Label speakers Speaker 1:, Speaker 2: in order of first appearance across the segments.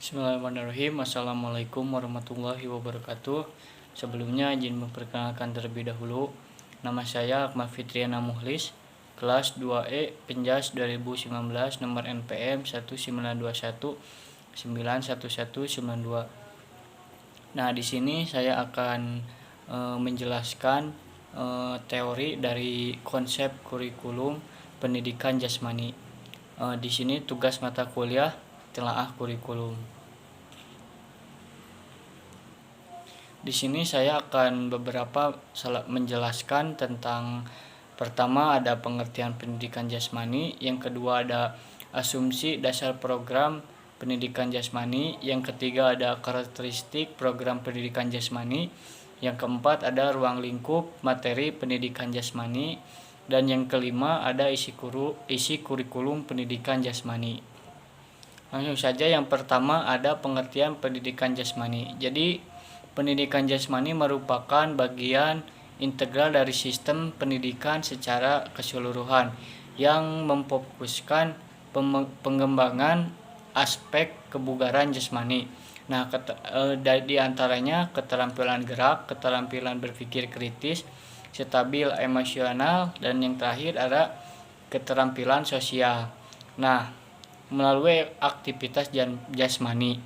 Speaker 1: Bismillahirrahmanirrahim. Assalamualaikum warahmatullahi wabarakatuh. Sebelumnya izin memperkenalkan terlebih dahulu. Nama saya Akmal Fitriana Muhlis, kelas 2E Penjas 2019, nomor NPM 1921911192. Nah, di sini saya akan menjelaskan teori dari konsep kurikulum pendidikan jasmani. Di sini tugas mata kuliah telaah kurikulum. Di sini saya akan menjelaskan tentang pertama ada pengertian pendidikan jasmani, yang kedua ada asumsi dasar program pendidikan jasmani, yang ketiga ada karakteristik program pendidikan jasmani, yang keempat ada ruang lingkup materi pendidikan jasmani, dan yang kelima ada isi kurikulum pendidikan jasmani. Langsung saja, yang pertama ada pengertian pendidikan jasmani. Jadi, pendidikan jasmani merupakan bagian integral dari sistem pendidikan secara keseluruhan yang memfokuskan pengembangan aspek kebugaran jasmani. Nah, di antaranya keterampilan gerak, keterampilan berpikir kritis, stabil emosional, dan yang terakhir ada keterampilan sosial. Nah, melalui aktivitas jasmani.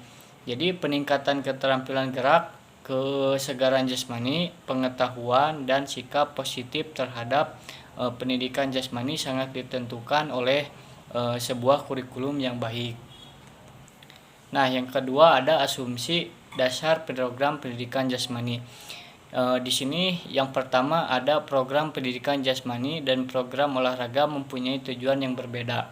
Speaker 1: Jadi peningkatan keterampilan gerak, kesegaran jasmani, pengetahuan, dan sikap positif terhadap pendidikan jasmani sangat ditentukan oleh sebuah kurikulum yang baik. Nah, yang kedua ada asumsi dasar program pendidikan jasmani. Di sini yang pertama ada program pendidikan jasmani dan program olahraga mempunyai tujuan yang berbeda,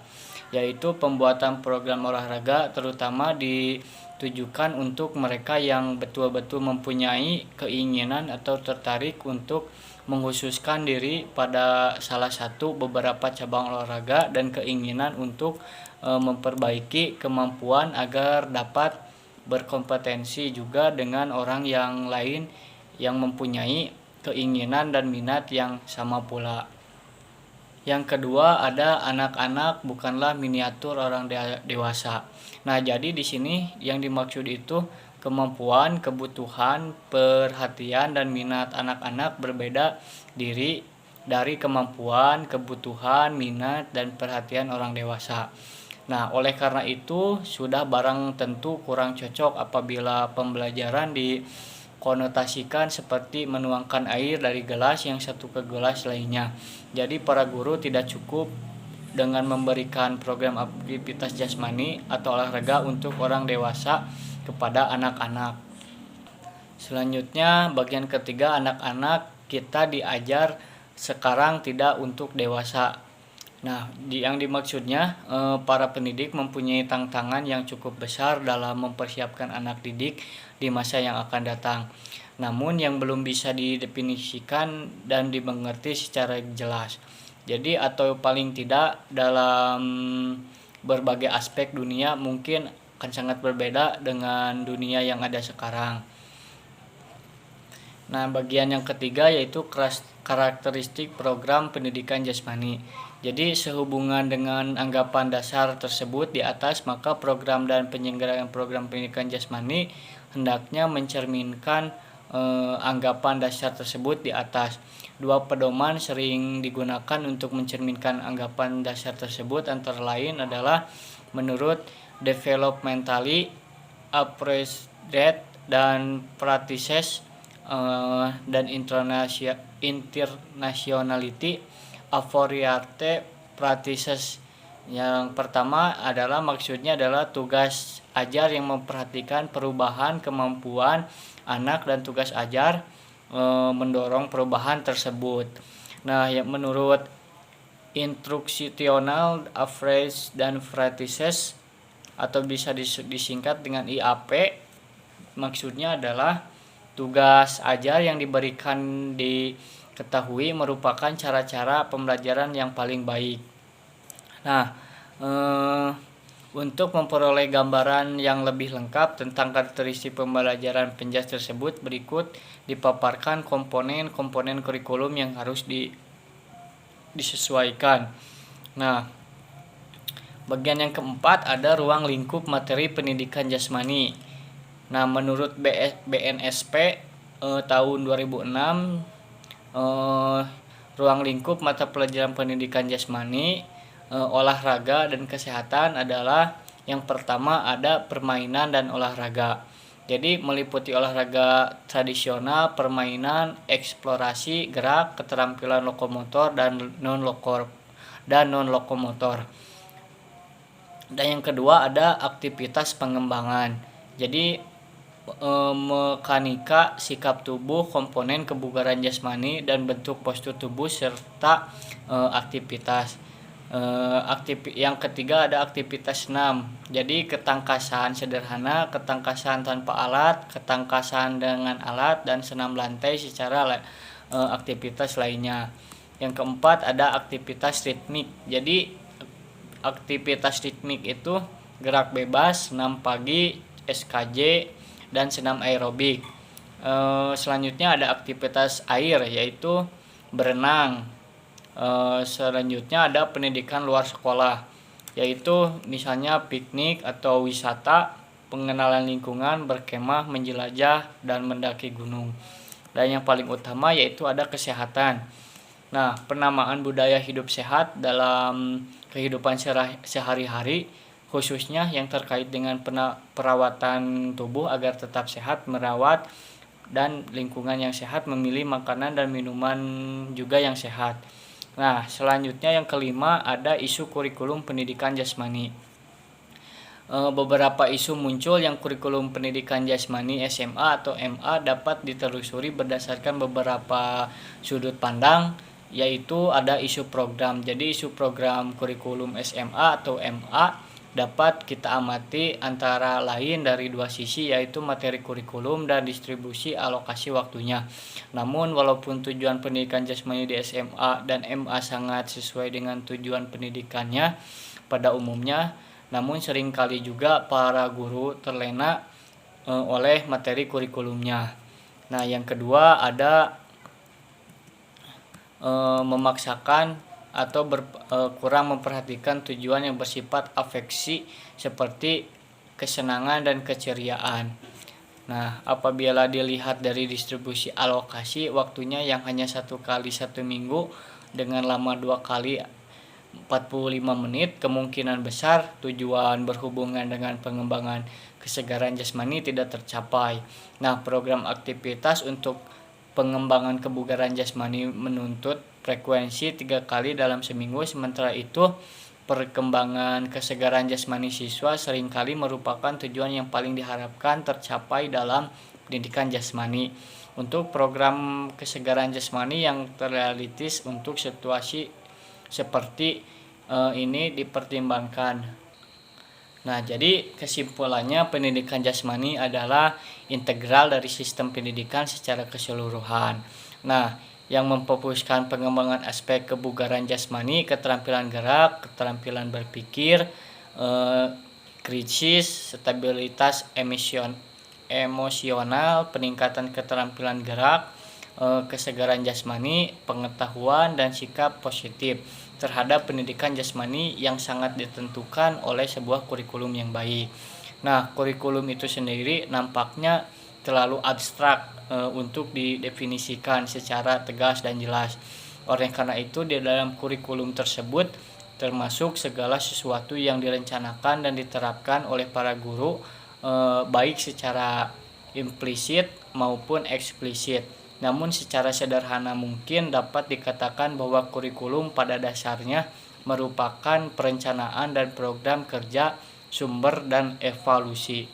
Speaker 1: yaitu pembuatan program olahraga terutama ditujukan untuk mereka yang betul-betul mempunyai keinginan atau tertarik untuk mengkhususkan diri pada salah satu beberapa cabang olahraga dan keinginan untuk memperbaiki kemampuan agar dapat berkompetensi juga dengan orang yang lain yang mempunyai keinginan dan minat yang sama pula. Yang kedua ada anak-anak bukanlah miniatur orang dewasa. Nah, jadi di sini yang dimaksud itu kemampuan, kebutuhan, perhatian, dan minat anak-anak berbeda diri dari kemampuan, kebutuhan, minat, dan perhatian orang dewasa. Nah, oleh karena itu sudah barang tentu kurang cocok apabila pembelajaran konotasikan seperti menuangkan air dari gelas yang satu ke gelas lainnya. Jadi para guru tidak cukup dengan memberikan program aktivitas jasmani atau olahraga untuk orang dewasa kepada anak-anak. Selanjutnya bagian ketiga, anak-anak kita diajar sekarang tidak untuk dewasa. Nah, yang dimaksudnya para pendidik mempunyai tantangan yang cukup besar dalam mempersiapkan anak didik di masa yang akan datang. Namun yang belum bisa didefinisikan dan dimengerti secara jelas. Jadi atau paling tidak dalam berbagai aspek dunia mungkin akan sangat berbeda dengan dunia yang ada sekarang. Nah, bagian yang ketiga yaitu karakteristik program pendidikan jasmani. Jadi sehubungan dengan anggapan dasar tersebut di atas, maka program dan penyelenggaraan program pendidikan jasmani hendaknya mencerminkan anggapan dasar tersebut di atas. Dua pedoman sering digunakan untuk mencerminkan anggapan dasar tersebut, antara lain adalah menurut developmentally appraised dan practices dan internationality variate practices. Yang pertama adalah maksudnya adalah tugas ajar yang memperhatikan perubahan kemampuan anak dan tugas ajar mendorong perubahan tersebut. Nah, yang menurut instructional approach dan practices atau bisa disingkat dengan IAP, maksudnya adalah tugas ajar yang diberikan diketahui merupakan cara-cara pembelajaran yang paling baik. Nah, untuk memperoleh gambaran yang lebih lengkap tentang karakteristik pembelajaran penjas tersebut, berikut dipaparkan komponen-komponen kurikulum yang harus disesuaikan. Nah, Bagian yang keempat ada ruang lingkup materi pendidikan jasmani. Nah, menurut BNSP tahun 2006, ruang lingkup mata pelajaran pendidikan jasmani, olahraga dan kesehatan adalah yang pertama ada permainan dan olahraga. Jadi meliputi olahraga tradisional, permainan, eksplorasi, gerak, keterampilan lokomotor dan non lokomotor. Dan yang kedua ada aktivitas pengembangan. Jadi mekanika, sikap tubuh, komponen kebugaran jasmani dan bentuk postur tubuh serta aktivitas. Yang ketiga ada aktivitas senam. Jadi ketangkasan sederhana, ketangkasan tanpa alat, ketangkasan dengan alat dan senam lantai secara aktivitas lainnya. Yang keempat ada aktivitas ritmik. Jadi aktivitas ritmik itu gerak bebas, senam pagi, SKJ dan senam aerobik. Selanjutnya ada aktivitas air yaitu berenang. Selanjutnya ada pendidikan luar sekolah, yaitu misalnya piknik atau wisata, pengenalan lingkungan, berkemah, menjelajah, dan mendaki gunung. Dan yang paling utama yaitu ada kesehatan. Nah, penamaan budaya hidup sehat dalam kehidupan sehari-hari, khususnya yang terkait dengan perawatan tubuh agar tetap sehat, merawat dan lingkungan yang sehat, memilih makanan dan minuman juga yang sehat. Nah, selanjutnya yang kelima ada isu kurikulum pendidikan jasmani. Beberapa isu muncul yang kurikulum pendidikan jasmani SMA atau MA dapat ditelusuri berdasarkan beberapa sudut pandang, yaitu ada isu program. Jadi isu program kurikulum SMA atau MA dapat kita amati antara lain dari dua sisi, yaitu materi kurikulum dan distribusi alokasi waktunya. Namun walaupun tujuan pendidikan jasmani di SMA dan MA sangat sesuai dengan tujuan pendidikannya pada umumnya, namun seringkali juga para guru terlena oleh materi kurikulumnya. Nah, yang kedua ada memaksakan atau kurang memperhatikan tujuan yang bersifat afeksi seperti kesenangan dan keceriaan. Nah, apabila dilihat dari distribusi alokasi waktunya yang hanya 1 kali 1 minggu dengan lama 2 kali 45 menit, kemungkinan besar tujuan berhubungan dengan pengembangan kesegaran jasmani tidak tercapai. Nah, program aktivitas untuk pengembangan kebugaran jasmani menuntut frekuensi 3 kali dalam seminggu, sementara itu perkembangan kesegaran jasmani siswa seringkali merupakan tujuan yang paling diharapkan tercapai dalam pendidikan jasmani. Untuk program kesegaran jasmani yang terrealistis untuk situasi seperti ini dipertimbangkan. Nah, jadi kesimpulannya pendidikan jasmani adalah integral dari sistem pendidikan secara keseluruhan. Nah, yang memfokuskan pengembangan aspek kebugaran jasmani, keterampilan gerak, keterampilan berpikir, kritis, stabilitas emosional, peningkatan keterampilan gerak, kesegaran jasmani, pengetahuan dan sikap positif terhadap pendidikan jasmani yang sangat ditentukan oleh sebuah kurikulum yang baik. Nah, kurikulum itu sendiri nampaknya terlalu abstrak untuk didefinisikan secara tegas dan jelas. Oleh karena itu, di dalam kurikulum tersebut termasuk segala sesuatu yang direncanakan dan diterapkan oleh para guru, baik secara implisit maupun eksplisit. Namun secara sederhana mungkin dapat dikatakan bahwa kurikulum pada dasarnya merupakan perencanaan dan program kerja, sumber dan evaluasi.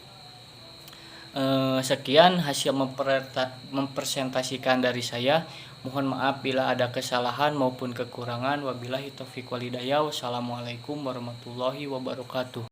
Speaker 1: Sekian hasil mempresentasikan dari saya. Mohon maaf bila ada kesalahan maupun kekurangan. Wabillahi taufiq wal hidayah. Wassalamualaikum warahmatullahi wabarakatuh.